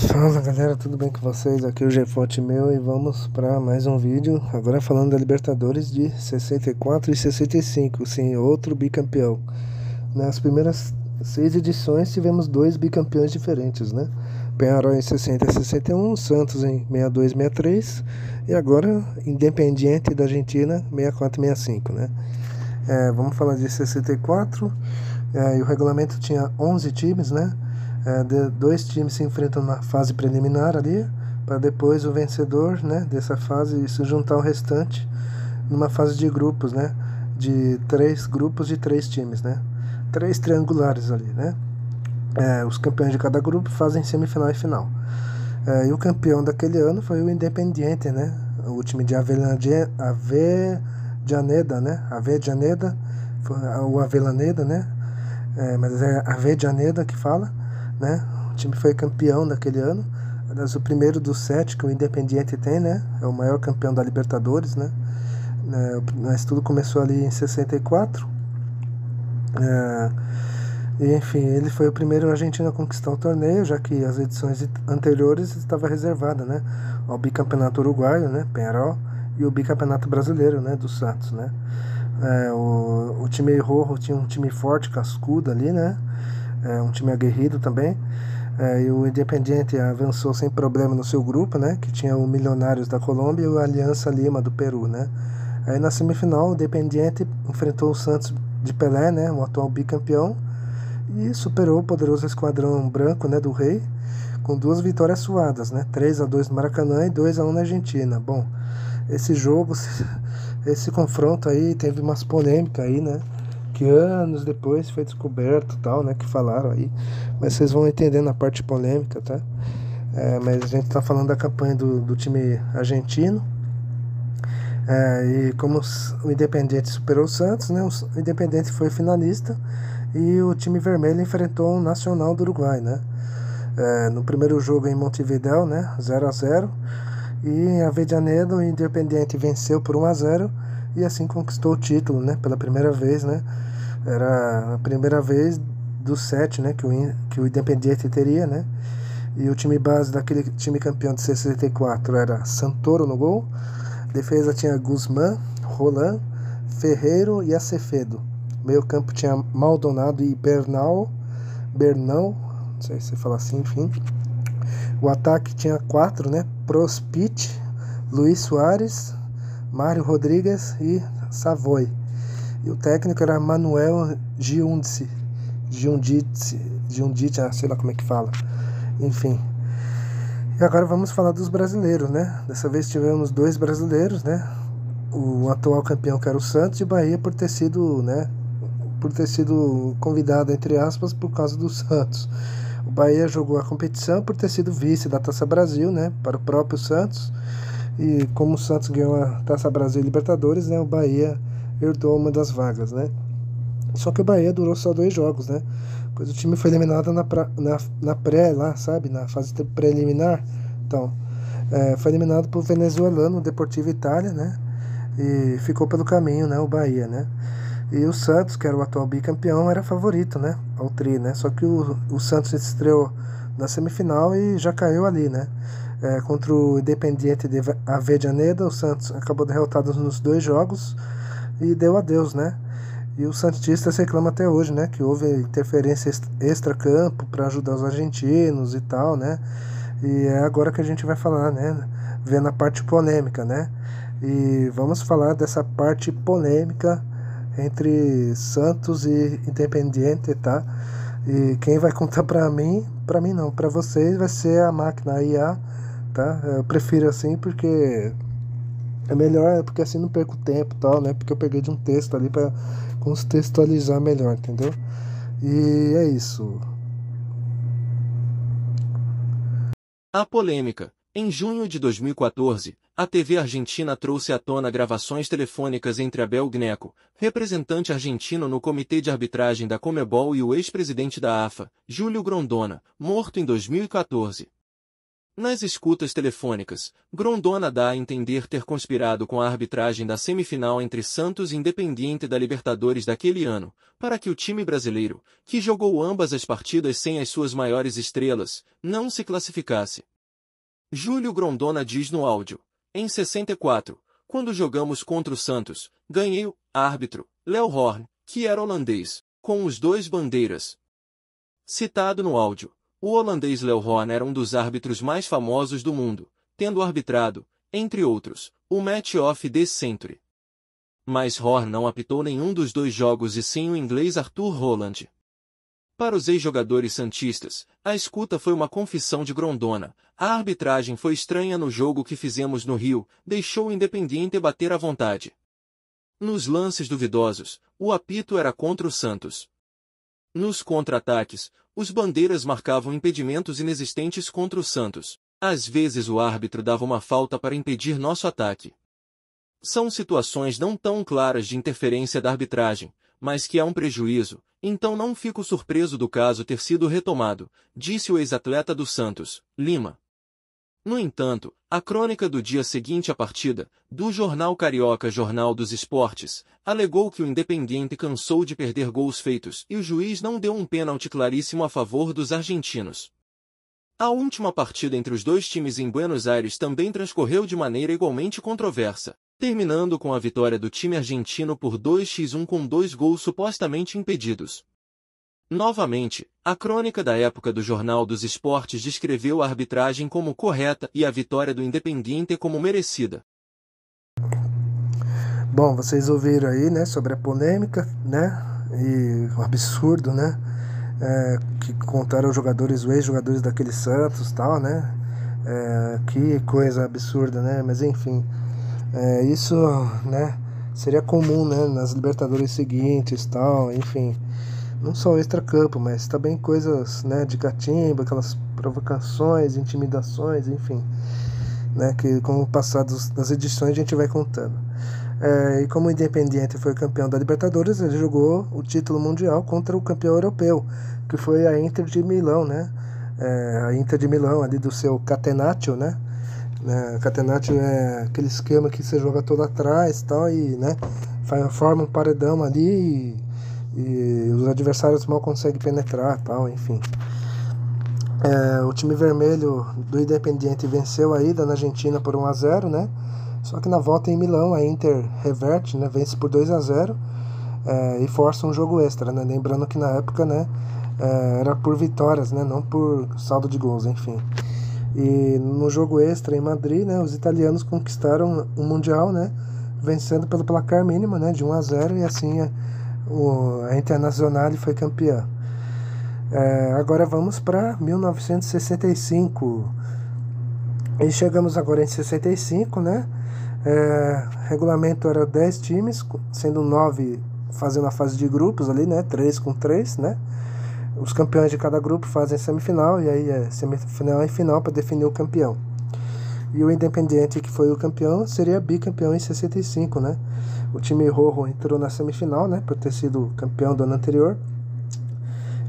Fala galera, tudo bem com vocês? Aqui é o Gfonte meu e vamos para mais um vídeo. Agora falando da Libertadores de 64 e 65, sim, outro bicampeão. Nas primeiras 6 edições tivemos dois bicampeões diferentes, né? Peñarol em 60 e 61, Santos em 62 e 63 e agora Independiente da Argentina 64 e 65, né? Vamos falar de 64. E o regulamento tinha 11 times, né? Dois times se enfrentam na fase preliminar ali, para depois o vencedor, né, dessa fase se juntar ao restante numa fase de grupos, né? De 3 grupos de 3 times, né? 3 triangulares ali, né? Os campeões de cada grupo fazem semifinal e final. E o campeão daquele ano foi o Independiente, né? O time de Avellaneda, né? Avellaneda, o Avellaneda, né? Mas é Avellaneda que fala, né? O time foi campeão daquele ano. Aliás, o primeiro dos 7 que o Independiente tem, né? É o maior campeão da Libertadores, né? Mas tudo começou ali em 64. E, enfim, ele foi o primeiro argentino a conquistar o torneio, já que as edições anteriores estava reservada, né, ao bicampeonato uruguaio, né, Peñarol, e o bicampeonato brasileiro, né, do Santos, né. O time rojo tinha um time forte, cascudo ali, né, um time aguerrido também. E o Independiente avançou sem problema no seu grupo, né, que tinha o Milionários da Colômbia e o Aliança Lima do Peru, né. Aí na semifinal o Independiente enfrentou o Santos de Pelé, né, o atual bicampeão, e superou o poderoso esquadrão branco, né, do Rei, com 2 vitórias suadas, né, 3-2 no Maracanã e 2-1 na Argentina. Bom, esse jogo, esse confronto aí teve umas polêmicas aí, né, que anos depois foi descoberto, tal, né, que falaram aí, mas vocês vão entender na parte polêmica, tá? Mas a gente tá falando da campanha do time argentino. E como o Independiente superou o Santos, né, o Independiente foi finalista e o time vermelho enfrentou o Nacional do Uruguai, né? No primeiro jogo em Montevidéu, né, 0-0, e em Avellaneda o Independiente venceu por 1-0 e assim conquistou o título, né, pela primeira vez, né? Era a primeira vez dos 7, né, que o Independiente teria, né? E o time base daquele time campeão de 64 era Santoro no gol. Defesa tinha Guzmán, Roland, Ferreiro e Acevedo. Meio campo tinha Maldonado e Bernal, não sei se fala assim, enfim. O ataque tinha 4, né? Prospit, Luiz Soares, Mário Rodrigues e Savoy. E o técnico era Manuel Giundice, sei lá como é que fala. Enfim. E agora vamos falar dos brasileiros, né? Dessa vez tivemos 2 brasileiros, né? O atual campeão, que era o Santos, e Bahia por ter sido, né, por ter sido convidado, entre aspas, por causa do Santos. O Bahia jogou a competição por ter sido vice da Taça Brasil, né, para o próprio Santos. E como o Santos ganhou a Taça Brasil e Libertadores, né, o Bahia herdou uma das vagas, né. Só que o Bahia durou só 2 jogos, né, pois o time foi eliminado na pré, lá, sabe, na fase preliminar. Então, foi eliminado por venezuelano, Deportivo Itália, né, e ficou pelo caminho, né, o Bahia, né. E o Santos, que era o atual bicampeão, era favorito, né, ao tri, né. Só que o Santos estreou na semifinal e já caiu ali, né. Contra o Independiente de Avellaneda, o Santos acabou derrotado nos 2 jogos e deu adeus, né. E os santistas reclamam até hoje, né, que houve interferência extra-campo para ajudar os argentinos e tal, né. E é agora que a gente vai falar, né, vendo a parte polêmica, né. E vamos falar dessa parte polêmica entre Santos e Independiente, tá? E quem vai contar pra mim não, pra vocês vai ser a máquina IA, tá? Eu prefiro assim porque é melhor, porque assim não perco tempo e tal, né? Porque eu peguei de um texto ali pra contextualizar melhor, entendeu? E é isso. A polêmica. Em junho de 2014, a TV argentina trouxe à tona gravações telefônicas entre Abel Gneco, representante argentino no Comitê de Arbitragem da Conmebol, e o ex-presidente da AFA, Júlio Grondona, morto em 2014. Nas escutas telefônicas, Grondona dá a entender ter conspirado com a arbitragem da semifinal entre Santos e Independiente da Libertadores daquele ano, para que o time brasileiro, que jogou ambas as partidas sem as suas maiores estrelas, não se classificasse. Júlio Grondona diz no áudio: em 64, quando jogamos contra o Santos, ganhei o árbitro, Leo Horn, que era holandês, com os dois bandeiras. Citado no áudio, o holandês Leo Horn era um dos árbitros mais famosos do mundo, tendo arbitrado, entre outros, o Match of the Century. Mas Horn não apitou nenhum dos dois jogos e sim o inglês Arthur Holland. Para os ex-jogadores santistas, a escuta foi uma confissão de Grondona. A arbitragem foi estranha no jogo que fizemos no Rio, deixou o Independiente bater à vontade. Nos lances duvidosos, o apito era contra o Santos. Nos contra-ataques, os bandeiras marcavam impedimentos inexistentes contra o Santos. Às vezes o árbitro dava uma falta para impedir nosso ataque. São situações não tão claras de interferência da arbitragem, mas que há um prejuízo, então não fico surpreso do caso ter sido retomado, disse o ex-atleta do Santos, Lima. No entanto, a crônica do dia seguinte à partida, do jornal carioca Jornal dos Esportes, alegou que o Independiente cansou de perder gols feitos e o juiz não deu um pênalti claríssimo a favor dos argentinos. A última partida entre os dois times em Buenos Aires também transcorreu de maneira igualmente controversa, terminando com a vitória do time argentino por 2-1 com 2 gols supostamente impedidos. Novamente, a crônica da época do Jornal dos Esportes descreveu a arbitragem como correta e a vitória do Independiente como merecida. Bom, vocês ouviram aí, né, sobre a polêmica, né, e o absurdo, né, que contaram os jogadores, os ex-jogadores daquele Santos, tal, né, que coisa absurda, né, mas enfim, isso, né, seria comum, né, nas Libertadores seguintes, tal, enfim. Não só o extracampo, mas também coisas, né, de catimba, aquelas provocações, intimidações, enfim, né, que com o passar das edições a gente vai contando. E como o Independiente foi campeão da Libertadores, ele jogou o título mundial contra o campeão europeu, que foi a Inter de Milão, né, a Inter de Milão ali do seu Catenaccio, né, Catenaccio é aquele esquema que você joga todo atrás, tal, e, né, forma um paredão ali e os adversários mal conseguem penetrar, tal, enfim. O time vermelho do Independiente venceu a ida na Argentina por 1-0, né? Só que na volta em Milão a Inter reverte, né? Vence por 2-0 e força um jogo extra, né? Lembrando que na época, né, era por vitórias, né? Não por saldo de gols, enfim. E no jogo extra em Madrid, né, os italianos conquistaram o Mundial, né? Vencendo pelo placar mínimo, né? De 1-0 e assim a Internazionale foi campeã. Agora vamos para 1965. E chegamos agora em 65, né? Regulamento era 10 times, sendo 9 fazendo a fase de grupos ali, né? 3 com 3, né? Os campeões de cada grupo fazem semifinal, e aí semifinal e final para definir o campeão. E o Independiente, que foi o campeão, seria bicampeão em 65, né? O time rojo entrou na semifinal, né? Por ter sido campeão do ano anterior.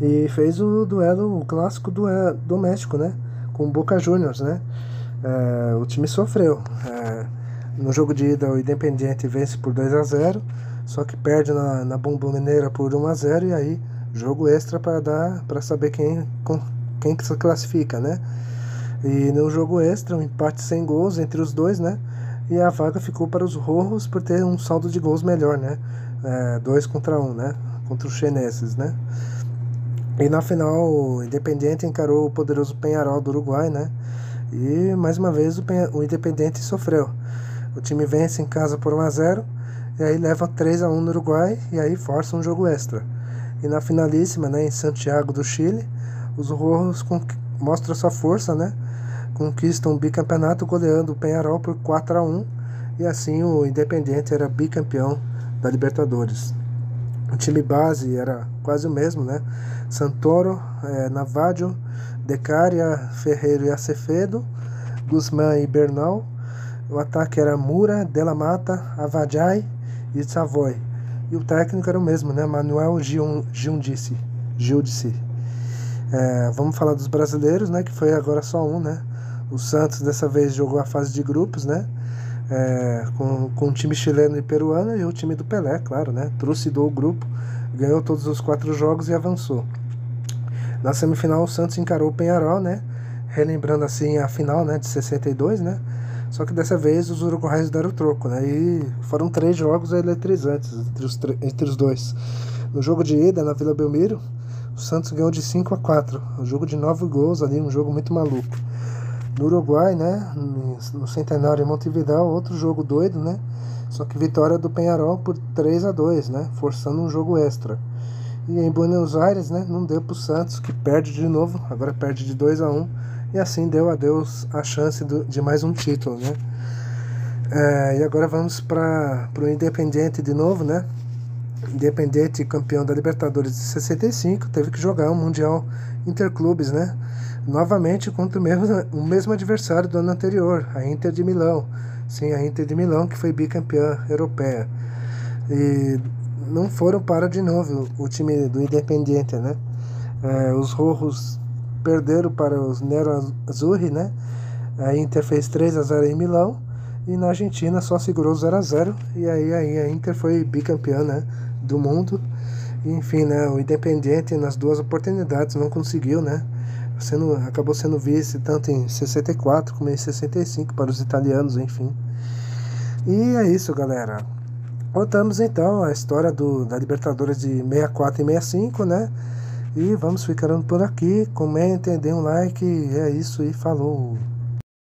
E fez o clássico doméstico, né? Com o Boca Juniors, né? O time sofreu. No jogo de ida, o Independiente vence por 2-0, só que perde na Bombonera por 1-0, e aí jogo extra para saber quem que se classifica, né? E no jogo extra, um empate sem gols entre os dois, né? E a vaga ficou para os rojos por ter um saldo de gols melhor, né? 2-1, né? Contra os chineses, né? E na final, o Independiente encarou o poderoso Peñarol do Uruguai, né? E mais uma vez o Independiente sofreu. O time vence em casa por 1-0, e aí leva 3-1 no Uruguai, e aí força um jogo extra. E na finalíssima, né, em Santiago do Chile, os rojos mostram sua força, né? Conquistam o bicampeonato goleando o Peñarol por 4-1, e assim o Independiente era bicampeão da Libertadores. O time base era quase o mesmo, né? Santoro, Navajo, Decaria, Ferreiro e Acevedo, Guzmán e Bernal. O ataque era Mura, Della Mata, Avadjai e Savoy. E o técnico era o mesmo, né? Manuel Gildici. Vamos falar dos brasileiros, né? Que foi agora só um, né? O Santos dessa vez jogou a fase de grupos, né? Com o time chileno e peruano e o time do Pelé, claro, né? Trucidou o grupo, ganhou todos os 4 jogos e avançou. Na semifinal, o Santos encarou o Peñarol, né? Relembrando assim a final, né, de 62, né? Só que dessa vez os uruguaios deram o troco, né? E foram 3 jogos eletrizantes entre os dois. No jogo de ida, na Vila Belmiro, o Santos ganhou de 5-4. Um jogo de 9 gols ali, um jogo muito maluco. No Uruguai, né, no Centenário em Montevidéu, outro jogo doido, né? Só que vitória do Peñarol por 3-2, né? Forçando um jogo extra. E em Buenos Aires, né, não deu pro Santos, que perde de novo, agora perde de 2-1. E assim deu adeus a chance de mais um título, né? E agora vamos para o Independiente de novo, né? Independiente, campeão da Libertadores de 65, teve que jogar um Mundial Interclubes, né? Novamente contra o mesmo adversário do ano anterior, a Inter de Milão. Sim, a Inter de Milão, que foi bicampeã europeia. E não foram para de novo o time do Independiente, né? Os rojos perderam para os Nero Azzurri, né? A Inter fez 3-0 em Milão e na Argentina só segurou 0-0 e aí a Inter foi bicampeã, né, do mundo. E, enfim, né, o Independiente nas 2 oportunidades não conseguiu, né? Acabou sendo vice tanto em 64 como em 65 para os italianos, enfim. E é isso, galera. Voltamos então à história da Libertadores de 64 e 65, né? E vamos ficando por aqui. Comentem, deem um like. É isso e falou!